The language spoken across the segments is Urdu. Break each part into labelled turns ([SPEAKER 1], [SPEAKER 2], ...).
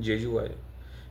[SPEAKER 1] JUI,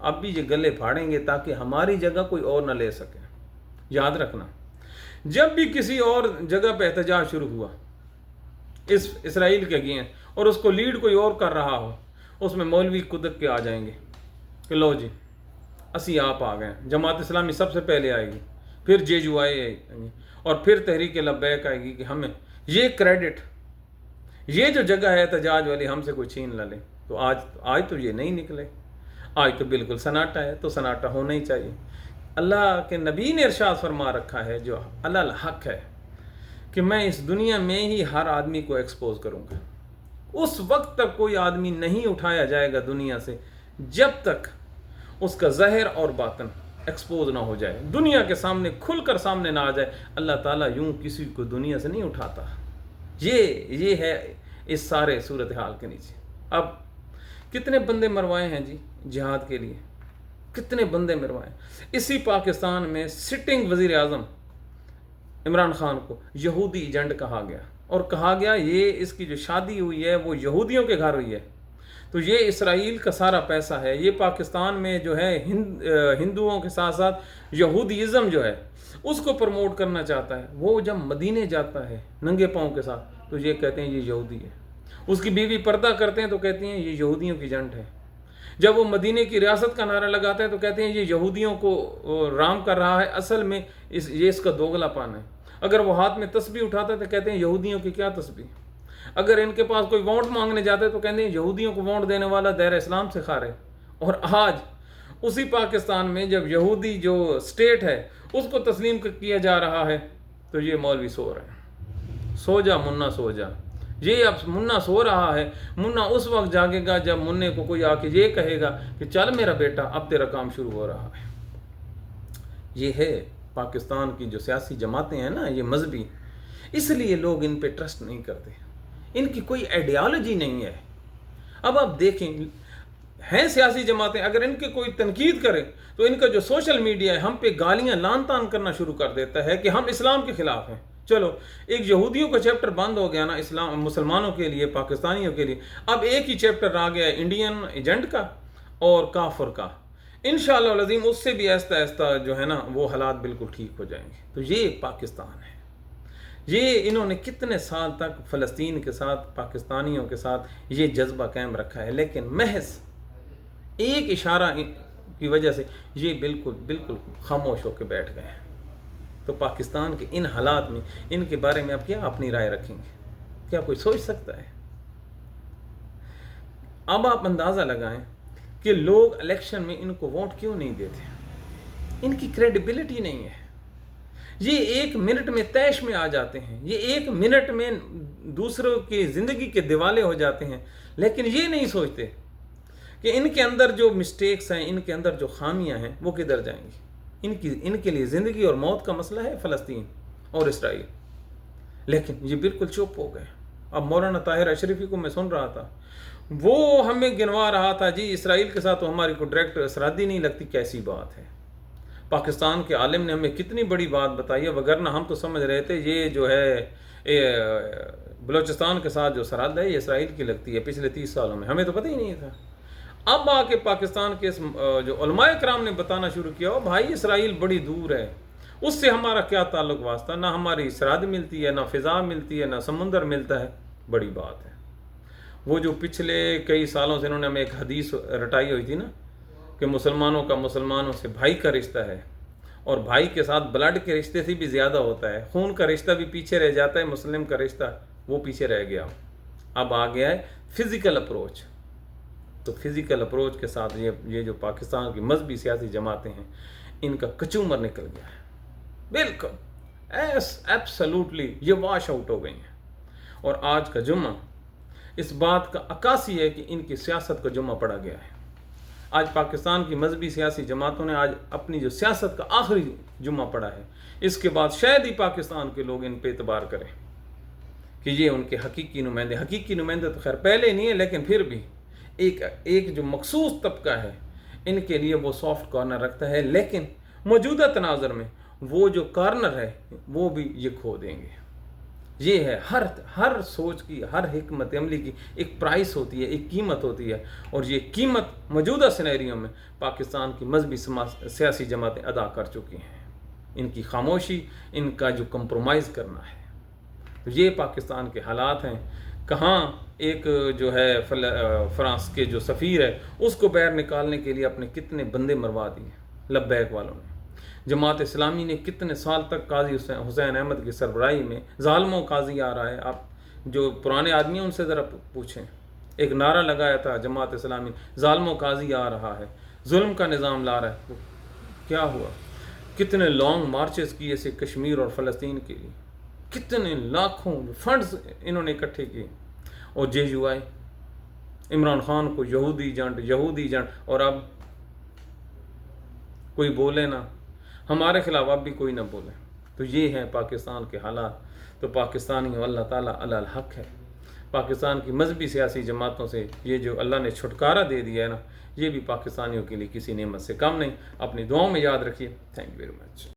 [SPEAKER 1] اب بھی یہ گلے پھاڑیں گے تاکہ ہماری جگہ کوئی اور نہ لے سکے. یاد رکھنا، جب بھی کسی اور جگہ پہ احتجاج شروع ہوا اس اسرائیل کے اگینسٹ اور اس کو لیڈ کوئی اور کر رہا ہو، اس میں مولوی قدرت کے آ جائیں گے کہ لو جی اسی آپ آ گئے. جماعت اسلامی سب سے پہلے آئے گی، پھر جے یو آئی آئے گی، اور پھر تحریک لبیک آئے گی کہ ہمیں یہ کریڈٹ، یہ جو جگہ ہے احتجاج والی ہم سے کوئی چھین نہ لے. تو آج تو یہ نہیں نکلے، آج تو بالکل سناٹا ہے. تو سناٹا ہونا ہی چاہیے. اللہ کے نبی نے ارشاد فرما رکھا ہے جو اللہ الحق ہے کہ میں اس دنیا میں ہی ہر آدمی کو ایکسپوز کروں گا. اس وقت تک کوئی آدمی نہیں اٹھایا جائے گا دنیا سے جب تک اس کا ظاہر اور باطن ایکسپوز نہ ہو جائے، دنیا کے سامنے کھل کر سامنے نہ آ جائے. اللہ تعالیٰ یوں کسی کو دنیا سے نہیں اٹھاتا. یہ ہے اس سارے صورتحال کے نیچے. اب کتنے بندے مروائے ہیں جی جہاد کے لیے، کتنے بندے مروائے. اسی پاکستان میں سٹنگ وزیر اعظم عمران خان کو یہودی ایجنٹ کہا گیا، اور کہا گیا یہ اس کی جو شادی ہوئی ہے وہ یہودیوں کے گھر ہوئی ہے. تو یہ اسرائیل کا سارا پیسہ ہے. یہ پاکستان میں جو ہے ہندوؤں کے ساتھ ساتھ یہودیزم جو ہے اس کو پروموٹ کرنا چاہتا ہے. وہ جب مدینے جاتا ہے ننگے پاؤں کے ساتھ تو یہ کہتے ہیں یہ یہودی ہے. اس کی بیوی پردہ کرتے ہیں تو کہتی ہیں یہ یہودیوں کی ایجنٹ ہے. جب وہ مدینے کی ریاست کا نعرہ لگاتا ہے تو کہتے ہیں یہ یہودیوں کو رام کر رہا ہے، اصل میں یہ اس کا دوغلا پان ہے. اگر وہ ہاتھ میں تسبیح اٹھاتا ہے تو کہتے ہیں یہودیوں کی کیا تسبیح. اگر ان کے پاس کوئی ووٹ مانگنے جاتا ہے تو کہتے ہیں یہودیوں کو ووٹ دینے والا دائرہ اسلام سے خارج. اور آج اسی پاکستان میں جب یہودی جو اسٹیٹ ہے اس کو تسلیم کیا جا رہا ہے تو یہ مولوی سو رہے ہیں. سو جا منا سو جا. یہ اب منا سو رہا ہے. منا اس وقت جاگے گا جب منع کو کوئی آ کے یہ کہے گا کہ چل میرا بیٹا اب تیرا کام شروع ہو رہا ہے. یہ ہے پاکستان کی جو سیاسی جماعتیں ہیں نا، یہ مذہبی، اس لیے لوگ ان پہ ٹرسٹ نہیں کرتے. ان کی کوئی آئیڈیالوجی نہیں ہے. اب آپ دیکھیں ہیں سیاسی جماعتیں، اگر ان کی کوئی تنقید کرے تو ان کا جو سوشل میڈیا ہے ہم پہ گالیاں لان تان کرنا شروع کر دیتا ہے کہ ہم اسلام کے خلاف ہیں. چلو ایک یہودیوں کا چیپٹر بند ہو گیا نا اسلام مسلمانوں کے لیے، پاکستانیوں کے لیے. اب ایک ہی چیپٹر آ گیا ہے انڈین ایجنٹ کا اور کافر کا. انشاءاللہ العظیم اس سے بھی آہستہ آہستہ جو ہے نا وہ حالات بالکل ٹھیک ہو جائیں گے. تو یہ پاکستان ہے. یہ انہوں نے کتنے سال تک فلسطین کے ساتھ، پاکستانیوں کے ساتھ یہ جذبہ قائم رکھا ہے، لیکن محض ایک اشارہ کی وجہ سے یہ بالکل خاموش ہو کے بیٹھ گئے ہیں. تو پاکستان کے ان حالات میں ان کے بارے میں آپ کیا اپنی رائے رکھیں گے؟ کیا کوئی سوچ سکتا ہے؟ اب آپ اندازہ لگائیں کہ لوگ الیکشن میں ان کو ووٹ کیوں نہیں دیتے. ان کی کریڈیبلٹی نہیں ہے. یہ ایک منٹ میں طیش میں آ جاتے ہیں، یہ ایک منٹ میں دوسروں کی زندگی کے دیوالے ہو جاتے ہیں، لیکن یہ نہیں سوچتے کہ ان کے اندر جو مسٹیکس ہیں، ان کے اندر جو خامیاں ہیں وہ کدھر جائیں گی. ان کے لیے زندگی اور موت کا مسئلہ ہے فلسطین اور اسرائیل، لیکن یہ بالکل چپ ہو گئے. اب مولانا طاہر اشرفی کو میں سن رہا تھا، وہ ہمیں گنوا رہا تھا جی اسرائیل کے ساتھ تو ہماری کو ڈائریکٹ سرحدی نہیں لگتی. کیسی بات ہے؟ پاکستان کے عالم نے ہمیں کتنی بڑی بات بتائی ہے، وگرنہ ہم تو سمجھ رہے تھے یہ جو ہے بلوچستان کے ساتھ جو سرحد ہے یہ اسرائیل کی لگتی ہے. پچھلے 30 سالوں میں ہمیں تو پتہ ہی نہیں تھا. اب آ کے پاکستان کے جو علماء کرام نے بتانا شروع کیا، ہو بھائی اسرائیل بڑی دور ہے، اس سے ہمارا کیا تعلق واسطہ، نہ ہماری سرحد ملتی ہے، نہ فضا ملتی ہے، نہ سمندر ملتا ہے. بڑی بات ہے. وہ جو پچھلے کئی سالوں سے انہوں نے ہمیں ایک حدیث رٹائی ہوئی تھی نا کہ مسلمانوں کا مسلمانوں سے بھائی کا رشتہ ہے، اور بھائی کے ساتھ بلڈ کے رشتے سے بھی زیادہ ہوتا ہے. خون کا رشتہ بھی پیچھے رہ جاتا ہے، مسلم کا رشتہ وہ پیچھے رہ گیا. اب آ گیا ہے فزیکل اپروچ. تو فزیکل اپروچ کے ساتھ یہ جو پاکستان کی مذہبی سیاسی جماعتیں ہیں ان کا کچومر نکل گیا ہے. بالکل ایبسلوٹلی یہ واش آؤٹ ہو گئی ہیں. اور آج کا جمعہ اس بات کا عکاسی ہے کہ ان کی سیاست کا جمعہ پڑا گیا ہے. آج پاکستان کی مذہبی سیاسی جماعتوں نے آج اپنی جو سیاست کا آخری جمعہ پڑا ہے، اس کے بعد شاید ہی پاکستان کے لوگ ان پہ اعتبار کریں کہ یہ ان کے حقیقی نمائندے تو خیر پہلے نہیں ہے، لیکن پھر بھی ایک جو مخصوص طبقہ ہے ان کے لیے وہ سافٹ کارنر رکھتا ہے. لیکن موجودہ تناظر میں وہ جو کارنر ہے وہ بھی یہ کھو دیں گے. یہ ہے ہر سوچ کی، ہر حکمت عملی کی ایک پرائس ہوتی ہے، ایک قیمت ہوتی ہے، اور یہ قیمت موجودہ سینیریو میں پاکستان کی مذہبی سیاسی جماعتیں ادا کر چکی ہیں۔ ان کی خاموشی، ان کا جو کمپرومائز کرنا ہے، تو یہ پاکستان کے حالات ہیں۔ کہاں ایک جو ہے فرانس کے جو سفیر ہے اس کو باہر نکالنے کے لیے اپنے کتنے بندے مروا دیے لبیک والوں نے۔ جماعت اسلامی نے کتنے سال تک قاضی حسین احمد کی سربراہی میں ظالموں قاضی آ رہا ہے، آپ جو پرانے آدمی ہیں ان سے ذرا پوچھیں، ایک نعرہ لگایا تھا جماعت اسلامی، ظالموں قاضی آ رہا ہے، ظلم کا نظام لا رہا ہے، کیا ہوا؟ کتنے لانگ مارچز کیے سے کشمیر اور فلسطین کے لیے، کتنے لاکھوں فنڈز انہوں نے اکٹھے کیے، اور جے یو آئی عمران خان کو یہودی جنٹ، اور اب کوئی بولے نہ، ہمارے خلاف اب بھی کوئی نہ بولے۔ تو یہ ہیں پاکستان کے حالات۔ تو پاکستانی اللہ تعالیٰ علی الحق ہے۔ پاکستان کی مذہبی سیاسی جماعتوں سے یہ جو اللہ نے چھٹکارا دے دیا ہے نا، یہ بھی پاکستانیوں کے لیے کسی نعمت سے کم نہیں۔ اپنی دعاؤں میں یاد رکھیے۔ Thank you very much.